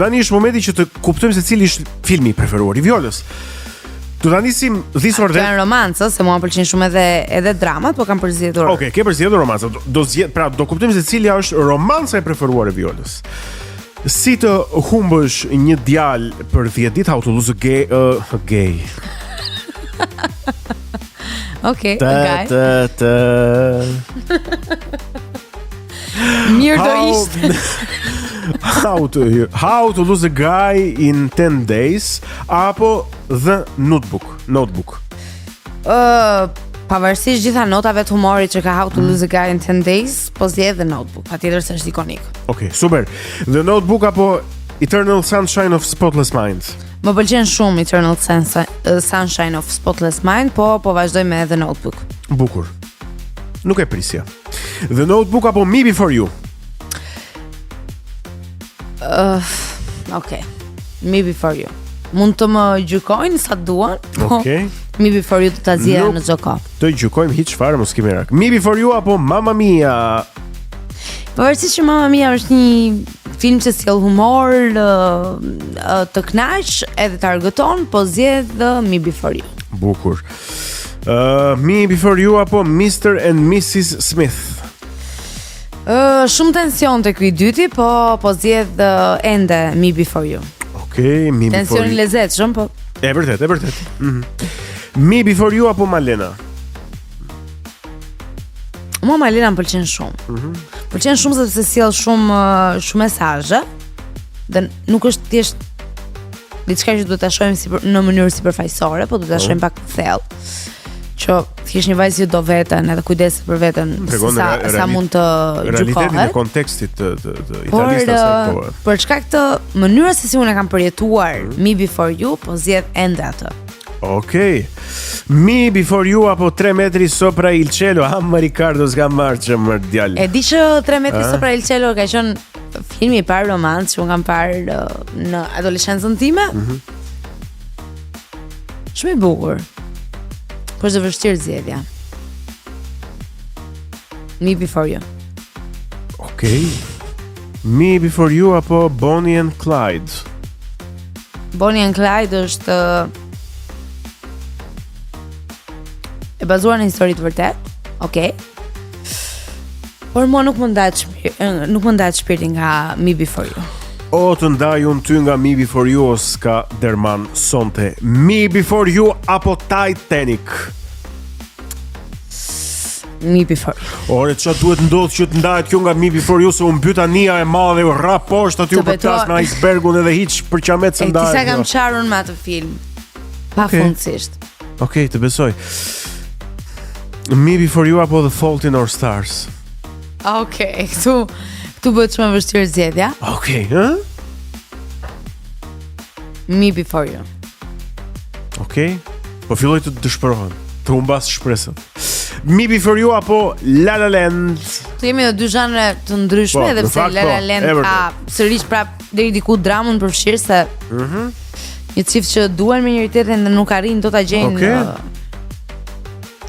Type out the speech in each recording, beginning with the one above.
tani është momenti që të kuptojmë se cili është filmi i preferuar i Violës. Do ta nisim this or that. Janë romancë, se mua më pëlqen shumë edhe dramat, po kam përzgjedhur. Okej, ke përzgjedhur romancë. Do kuptojmë se cila është romanca e preferuar e Violës. Si të humbësh një djalë për 10 ditë, How to Lose a Gay. Okej, gay. Mirë do ishte. How to Lose a Guy in 10 Days apo The Notebook. Pavarësisht gjitha notave të humorit që ka How to Lose a Guy in 10 Days, po zgjedh The Notebook, patjetër se është ikonik. Okej, super. The Notebook apo Eternal Sunshine of Spotless Mind? Më pëlqen shumë Eternal Sunshine of Spotless Mind, po vazhdoj me The Notebook. Bukur. Nuk e prisja. The Notebook apo Me Before You? Okay. Me Before You. Mund të më gjykojnë sa duan, po Me Before You të ta zgjidha në çdo kohë. Të gjykojmë hiç fare, mos kemi rak. Me Before You apo Mamma Mia? Pavarësisht që Mamma Mia është një film që sjell humor, të kënaq, edhe të argëton, po zgjedh Me Before You. Bukur. Me Before You apo Mr. and Mrs. Smith? Shumë tension te ky i dyti, po zgjedh ende Me Before You. Okej, Me Before You. Tensioni lezetshëm, po. E vërtet. Me Before You apo Malena? Mua Malena më pëlqen shumë. Pëlqen shumë sepse sjell shumë mesazhe. Dhe nuk është thjesht diçka që duhet ta shohim në mënyrë sipërfaqësore, po duhet ta shohim pak thellë. Që thjesht një vajzë do veten, edhe kujdeset për veten, sa mund të gjykohet. Realitetin e kontekstit të Italisë asaj kohe. Për shkak të mënyrës se si unë e kam përjetuar Me Before You, po zgjedh ende atë. Okej. Me Before You apo 3 metri sopra il cielo? Ricardo s'ka marrë që më djalë. E di që 3 metri sopra il cielo ka qenë filmi i parë romancë që unë kam parë në adoleshencën time. Shumë i bukur. Po është vështirë zgjedhja. Me Before You. Okej. Me Before You apo Bonnie and Clyde? Bonnie and Clyde është e bazuar në histori të vërtetë. Okej. Por mua nuk më ndahet shpirti nga Me Before You. O të ndaj unë ty nga Me Before You o s'ka derman sonte. Me Before You apo Titanic? Me Before You. Ore, që duhet ndodhë që të ndajet kjo nga Me Before You, se unë byta nia e madhe, ra poshtë aty u përtas në icebergun edhe hiq për qamet se ndajet. E tisa kam qarun me atë film. Pa fundësisht. Okej, të besoj. Me Before You apo The Fault in Our Stars? Okej, këtu bëhet shumë vështirë zgjedhja. Okej, Me Before You. Okej. Po filloj të dëshpërohem, të humbas shpresën. Me Before You apo La La Land? Tu jemi në dy zhanre të ndryshme, edhe pse La La Land ka sërish prap deri diku dramën përfshirë se një çift që duan me njëri tjetrin dhe nuk arrin dot ta gjejnë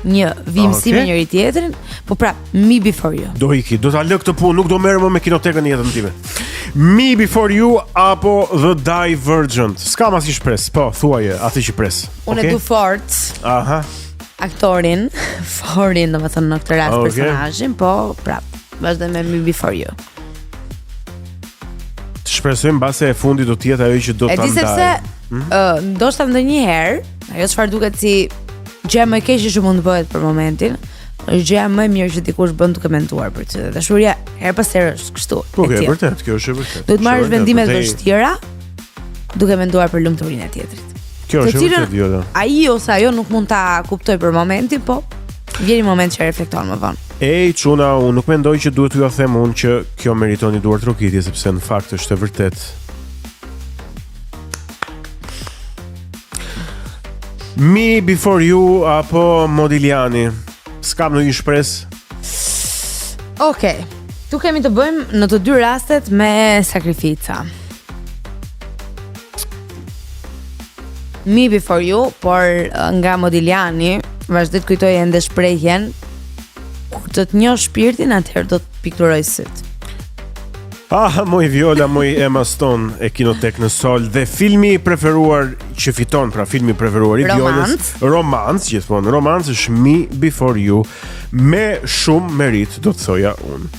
një vimësi me njëri tjetrin, po prap Me Before You. Do iki, do ta lë këtë punë, nuk do merrem më me kinotekën në jetën time. Me Before You apo The Divergent? S'kam asnjë shpresë, po thuaje atë që pres. Unë du fort. Aha. Aktorin, Forin, domethënë në këtë rast personazhin, po prap vazhdoj me Me Before You. Të shpresojmë mbase e fundit do të jetë ajo që do ta ndaj. E di sepse ndoshta ndonjëherë ajo çfarë duket si gjë më e keqe që mund të bëhet për momentin, është gjëja më e mirë që dikush bën duke menduar për ty. Dashuria her pas here është kështu. Po, e vërtet, kjo është e vërtetë. Duhet marrësh vendime të vështira duke menduar për lumturinë e tjetrit. Kjo është e vërtetë, jo. Ai ose ajo nuk mund ta kuptoj për momentin, po vjen një moment që reflekton më vonë. Ej, çuna, unë nuk mendoj që duhet t'ju them unë që kjo meriton një duar trokitje, sepse në fakt është e vërtetë. Me Before You apo Modigliani? S'kam në një shpresë. Okej. Tu kemi të bëjmë në të dy rastet me sakrifica. Me Before You, por nga Modigliani vazhdoj të kujtoj ende shprehjen kur të njoh shpirtin, atëherë do të pikturoj syt. Moj Viola, moj Emma Stone e Kinotek në Sol. Dhe filmi i preferuar që fiton, pra filmi i preferuar i Violës, Romance, gjithmonë Romance është Me Before You, me shumë merit, do të thoja unë.